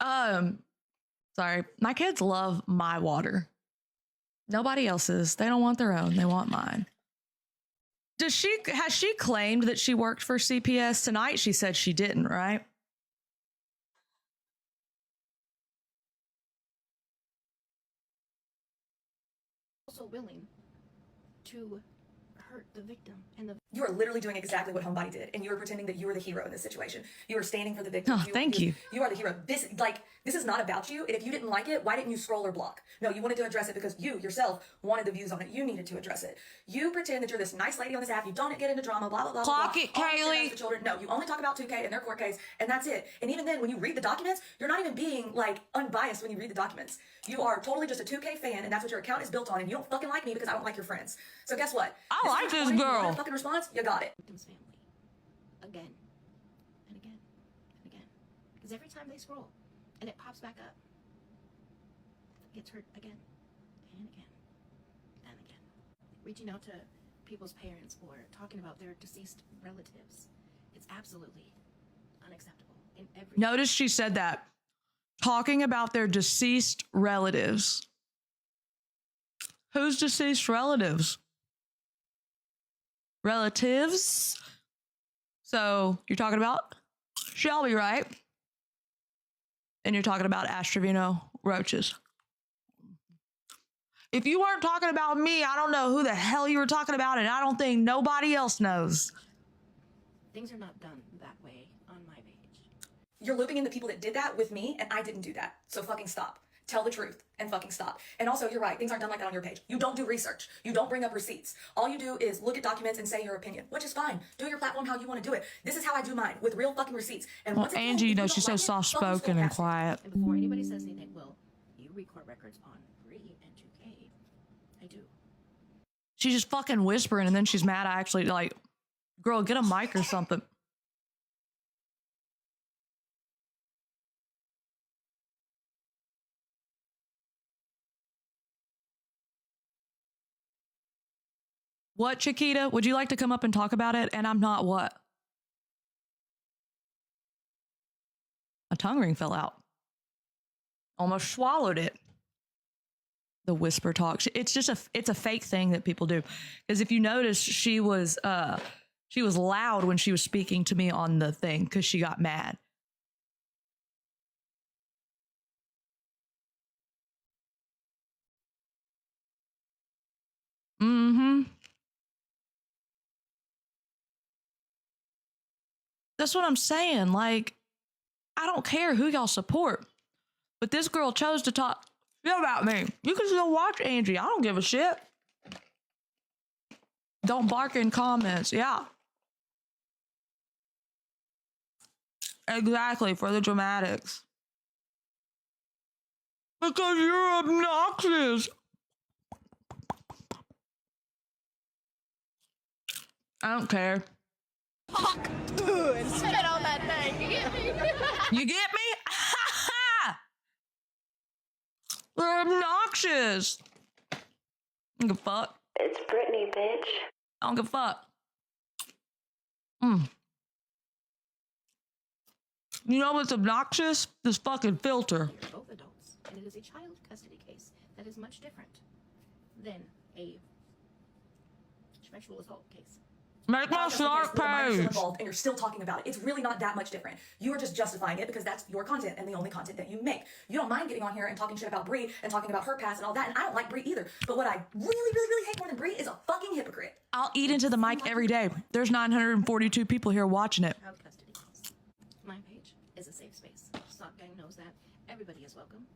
Um, sorry. My kids love my water. Nobody else's. They don't want their own. They want mine. Has she claimed that she worked for CPS tonight? She said she didn't, right? Also willing to hurt the victim and the. You are literally doing exactly what Homebody did, and you are pretending that you are the hero in this situation. You are standing for the victim. Oh, thank you. You are the hero. This is not about you. And if you didn't like it, why didn't you scroll or block? No, you wanted to address it because you yourself wanted the views on it. You needed to address it. You pretend that you're this nice lady on this app. You don't get into drama. Blah blah blah. Clock blah, it, blah. Kaylee. The children. No, you only talk about 2K and their court case, and that's it. And even then, when you read the documents, you're not even being like unbiased when you read the documents. You are totally just a 2K fan, and that's what your account is built on. And you don't fucking like me because I don't like your friends. So guess what? I like this girl. Fucking response. You got it. Victim's family. Again. And again. And again. Because every time they scroll and it pops back up, it gets hurt again. And again. And again. Reaching out to people's parents or talking about their deceased relatives. It's absolutely unacceptable in every. Notice she said that. Talking about their deceased relatives. Who's deceased relatives? Relatives? So you're talking about Shelby, right? And you're talking about Astrovino roaches. If you weren't talking about me, I don't know who the hell you were talking about, and I don't think nobody else knows. Things are not done that way on my page. You're looping in the people that did that with me, and I didn't do that. So fucking stop. Tell the truth and fucking stop. And also, you're right. Things aren't done like that on your page. You don't do research. You don't bring up receipts. All you do is look at documents and say your opinion, which is fine. Do your platform how you want to do it. This is how I do mine, with real fucking receipts. And Well, once again, Angie, you if know, don't she's so like it, soft-spoken and quiet. And before anybody says anything, well, you record records on Bree and 2K. I do. She's just fucking whispering, and then she's mad. I actually, like, girl, get a mic or something. What, Chiquita? Would you like to come up and talk about it? And I'm not what? A tongue ring fell out. Almost swallowed it. The whisper talk. It's just it's a fake thing that people do. Because if you notice, she was loud when she was speaking to me on the thing because she got mad. Mm-hmm. That's what I'm saying. Like, I don't care who y'all support, but this girl chose to talk shit about me. You can still watch Angie. I don't give a shit. Don't bark in comments. Yeah. Exactly, for the dramatics. Because you're obnoxious. I don't care. Fuck. And spit on that thing. You get me? You get me? They're obnoxious. I don't give a fuck. It's Brittany, bitch. I don't give a fuck. You know what's obnoxious? This fucking filter. You're both adults, and it is a child custody case that is much different than a sexual assault case. Make my shark page. Involved, and you're still talking about it. It's really not that much different. You are just justifying it because that's your content and the only content that you make. You don't mind getting on here and talking shit about Bree and talking about her past and all that. And I don't like Bree either. But what I really, really, really hate more than Bree is a fucking hypocrite. I'll eat into the mic every day. There's 942 people here watching it. Child custody case. My page is a safe space. Sock Gang knows that. Everybody is welcome.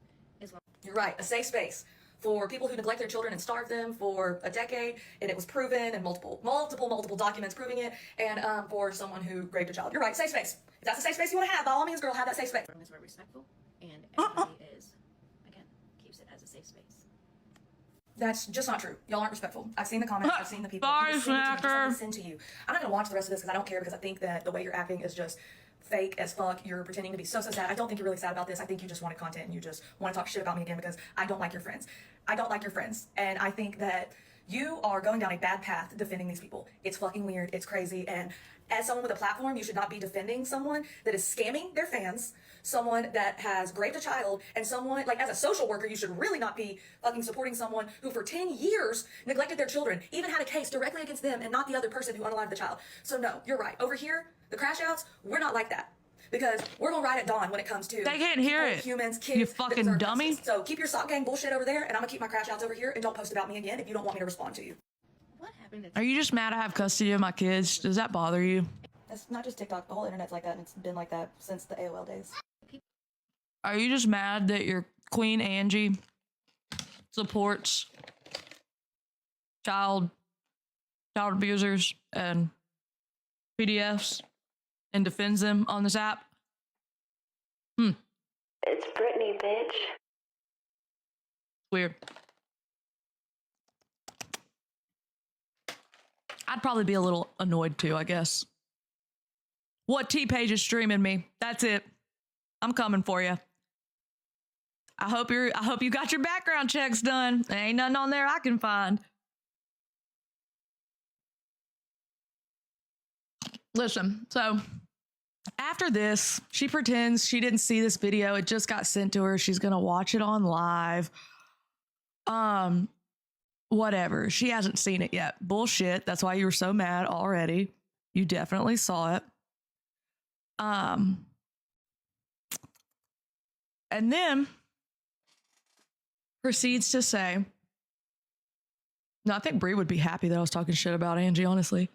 You're right, a safe space for people who neglect their children and starve them for a decade, and it was proven, and multiple documents proving it, and for someone who raped a child. You're right, safe space. If that's a safe space you want to have, by all means, girl, have that safe space. Is very respectful, and everybody is, again, keeps it as a safe space. That's just not true. Y'all aren't respectful. I've seen the comments. I've seen the people. Sorry, Snacker. Listen to you. I'm not gonna watch the rest of this because I don't care, because I think that the way you're acting is just fake as fuck. You're pretending to be so sad. I don't think you're really sad about this. I think you just wanted content and you just want to talk shit about me again because I don't like your friends. I don't like your friends. And I think that you are going down a bad path defending these people. It's fucking weird. It's crazy. And as someone with a platform, you should not be defending someone that is scamming their fans, someone that has raped a child, and someone, like, as a social worker, you should really not be fucking supporting someone who for 10 years neglected their children, even had a case directly against them and not the other person who unalived the child. So no, you're right. Over here, the crash outs, we're not like that. Because we're gonna ride at dawn when it comes to They can't hear people, it. humans, kids. You that fucking deserve dummy. justice. So keep your sock gang bullshit over there, and I'm gonna keep my crash outs over here, and don't post about me again if you don't want me to respond to you. What happened to Are you just mad I have custody of my kids? Does that bother you? It's not just TikTok. The whole internet's like that, and it's been like that since the AOL days. Are you just mad that your Queen Angie supports child abusers and PDFs and defends them on this app? It's Britney, bitch. Weird. I'd probably be a little annoyed too, I guess. What T-Page is streaming me? That's it. I'm coming for you. I hope you got your background checks done. There ain't nothing on there I can find. Listen, so after this, she pretends she didn't see this video. It just got sent to her. She's going to watch it on live. Whatever. She hasn't seen it yet. Bullshit. That's why you were so mad already. You definitely saw it. And then proceeds to say, no, I think Brie would be happy that I was talking shit about Angie, honestly.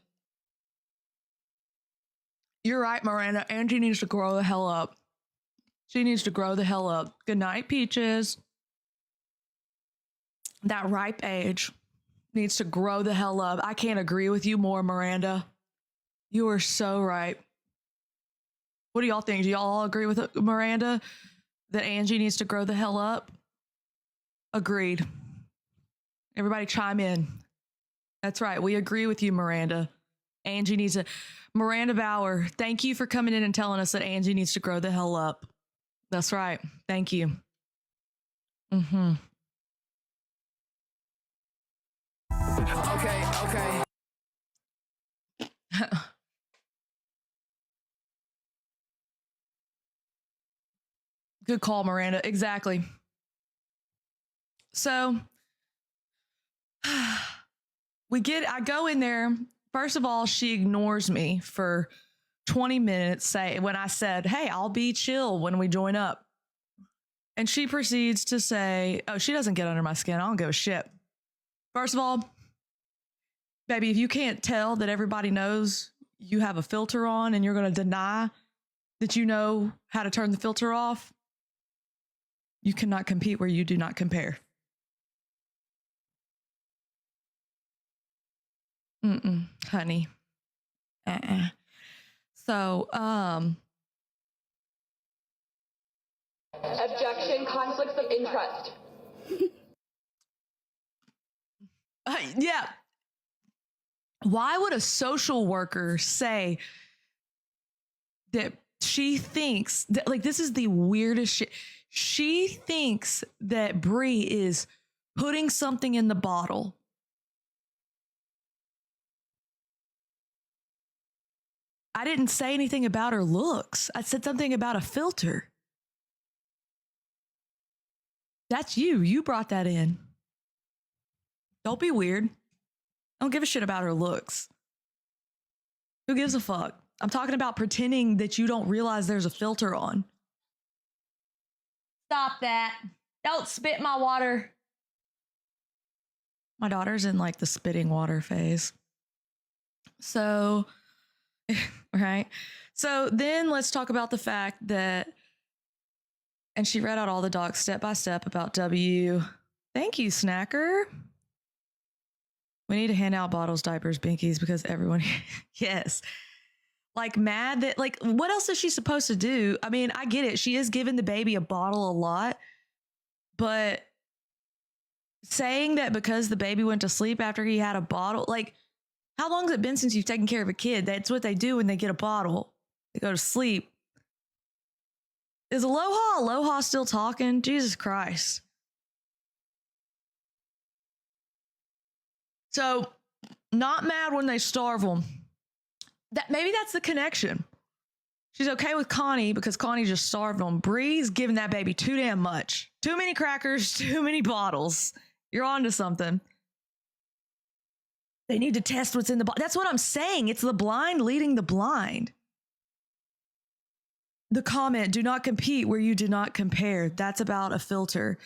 You're right, Miranda. Angie needs to grow the hell up. She needs to grow the hell up. Good night, Peaches. That ripe age needs to grow the hell up. I can't agree with you more, Miranda. You are so right. What do y'all think? Do y'all all agree with Miranda that Angie needs to grow the hell up? Agreed. Everybody chime in. That's right. We agree with you, Miranda. Angie needs to... Miranda Bauer, thank you for coming in and telling us that Angie needs to grow the hell up. That's right. Thank you. Okay. Good call, Miranda. Exactly. So I go in there. First of all, she ignores me for 20 minutes when I said, hey, I'll be chill when we join up. And she proceeds to say, oh, she doesn't get under my skin. I don't give a shit. First of all, baby, if you can't tell that everybody knows you have a filter on and you're going to deny that you know how to turn the filter off, you cannot compete where you do not compare. Honey. So, Objection, conflicts of interest. Yeah. Why would a social worker say that she thinks that, like, this is the weirdest shit. She thinks that Brie is putting something in the bottle. I didn't say anything about her looks. I said something about a filter. That's you. You brought that in. Don't be weird. I don't give a shit about her looks. Who gives a fuck? I'm talking about pretending that you don't realize there's a filter on. Stop that. Don't spit my water. My daughter's in like the spitting water phase. So, right. So then let's talk about the fact that, and she read out all the docs step by step about W. Thank you, Snacker. We need to hand out bottles, diapers, binkies, because everyone, yes. Like mad that, like, what else is she supposed to do? I mean, I get it. She is giving the baby a bottle a lot, but saying that because the baby went to sleep after he had a bottle, like, how long has it been since you've taken care of a kid? That's what they do when they get a bottle. They go to sleep. Is Aloha still talking? Jesus Christ. So, not mad when they starve them. That maybe that's the connection. She's okay with Connie because Connie just starved on. Bree's giving that baby too damn much. Too many crackers, too many bottles. You're onto something. They need to test what's in the bottle. That's what I'm saying. It's the blind leading the blind. The comment, do not compete where you do not compare. That's about a filter.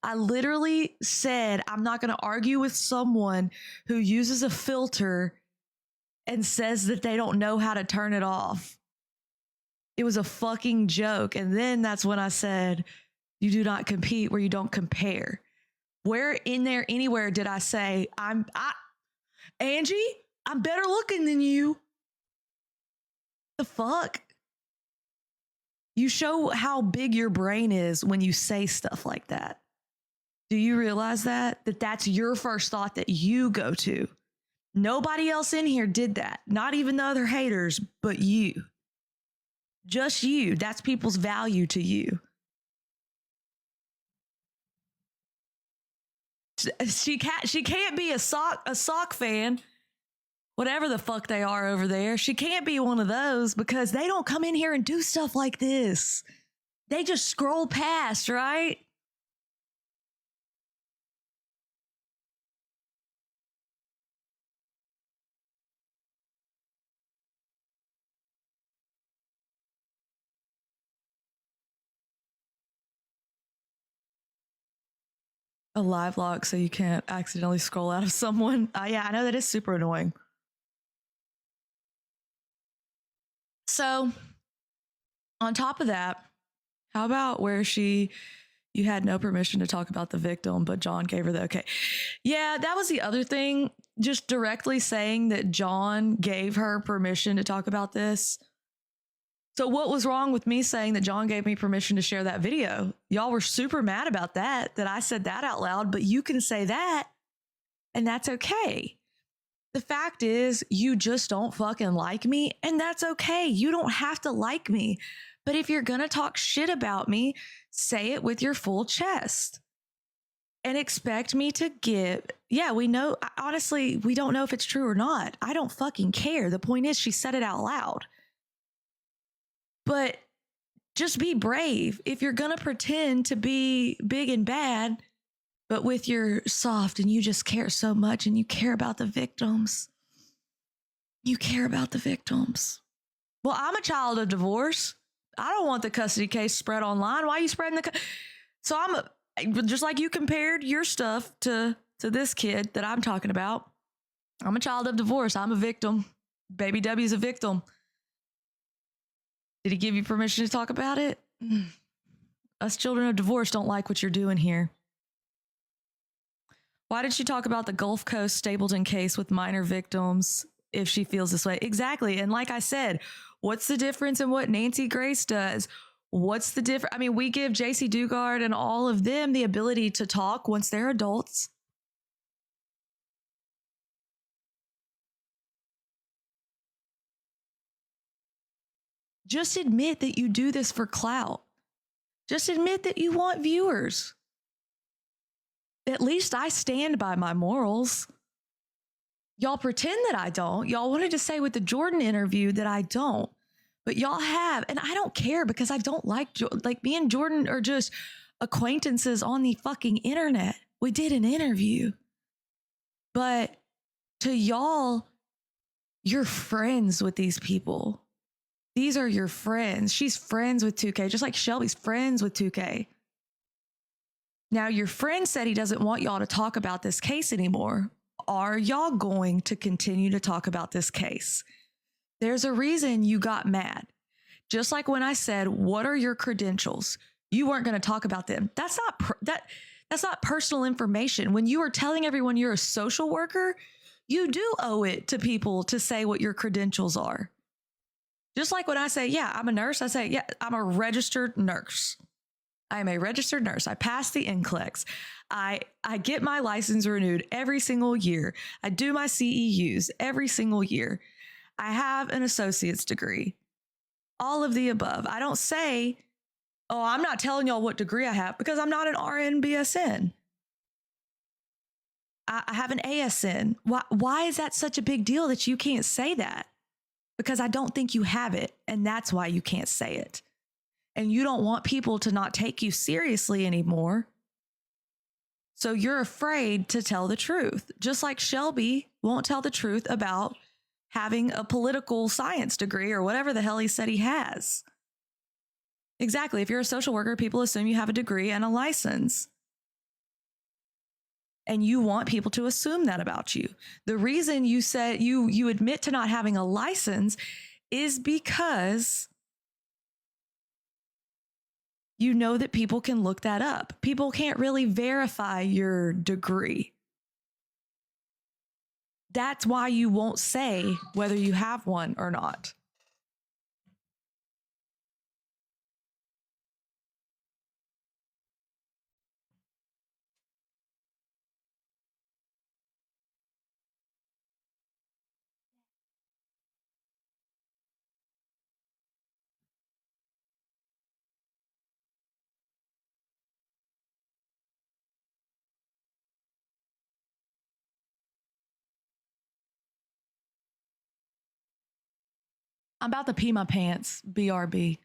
I literally said, I'm not going to argue with someone who uses a filter and says that they don't know how to turn it off. It was a fucking joke. And then that's when I said, you do not compete where you don't compare. Where in there anywhere did I say, Angie, I'm better looking than you? The fuck? You show how big your brain is when you say stuff like that. Do you realize that? That's your first thought that you go to. Nobody else in here did that. Not even the other haters, but you. Just you. That's people's value to you. She can't be a sock fan, whatever the fuck they are over there. She can't be one of those because they don't come in here and do stuff like this. They just scroll past, right? A live lock so you can't accidentally scroll out of someone. Yeah, I know that is super annoying. So, on top of that, how about where you had no permission to talk about the victim, but John gave her the okay? Yeah, that was the other thing. Just directly saying that John gave her permission to talk about this. So what was wrong with me saying that John gave me permission to share that video? Y'all were super mad about that I said that out loud, but you can say that and that's okay. The fact is, you just don't fucking like me, and that's okay. You don't have to like me. But if you're going to talk shit about me, say it with your full chest and expect me to give. Yeah, we know. Honestly, we don't know if it's true or not. I don't fucking care. The point is, she said it out loud. But just be brave. If you're going to pretend to be big and bad, but with your soft and you just care so much and you care about the victims. You care about the victims. Well, I'm a child of divorce. I don't want the custody case spread online. Why are you spreading So just like you compared your stuff to this kid that I'm talking about. I'm a child of divorce. I'm a victim. Baby W's a victim. Did he give you permission to talk about it? Us children of divorce don't like what you're doing here. Why did she talk about the Gulf Coast Stapleton case with minor victims if she feels this way? Exactly. And like I said, what's the difference in what Nancy Grace does? What's the difference? I mean, we give JC Dugard and all of them the ability to talk once they're adults. Just admit that you do this for clout. Just admit that you want viewers. At least I stand by my morals. Y'all pretend that I don't. Y'all wanted to say with the Jordan interview that I don't. But y'all have, and I don't care because I don't like me and Jordan are just acquaintances on the fucking internet. We did an interview. But to y'all, you're friends with these people. These are your friends. She's friends with 2K, just like Shelby's friends with 2K. Now, your friend said he doesn't want y'all to talk about this case anymore. Are y'all going to continue to talk about this case? There's a reason you got mad. Just like when I said, what are your credentials? You weren't going to talk about them. That's not personal information. When you are telling everyone you're a social worker, you do owe it to people to say what your credentials are. Just like when I say, yeah, I'm a nurse, I say, yeah, I'm a registered nurse. I am a registered nurse. I pass the NCLEX. I get my license renewed every single year. I do my CEUs every single year. I have an associate's degree. All of the above. I don't say, oh, I'm not telling y'all what degree I have because I'm not an RN BSN. I have an ASN. Why is that such a big deal that you can't say that? because I don't think you have it. And that's why you can't say it. And you don't want people to not take you seriously anymore. So you're afraid to tell the truth, just like Shelby won't tell the truth about having a political science degree or whatever the hell he said he has. Exactly. If you're a social worker, people assume you have a degree and a license. And you want people to assume that about you. The reason you said you admit to not having a license is because you know that people can look that up. People can't really verify your degree. That's why you won't say whether you have one or not. I'm about to pee my pants, BRB.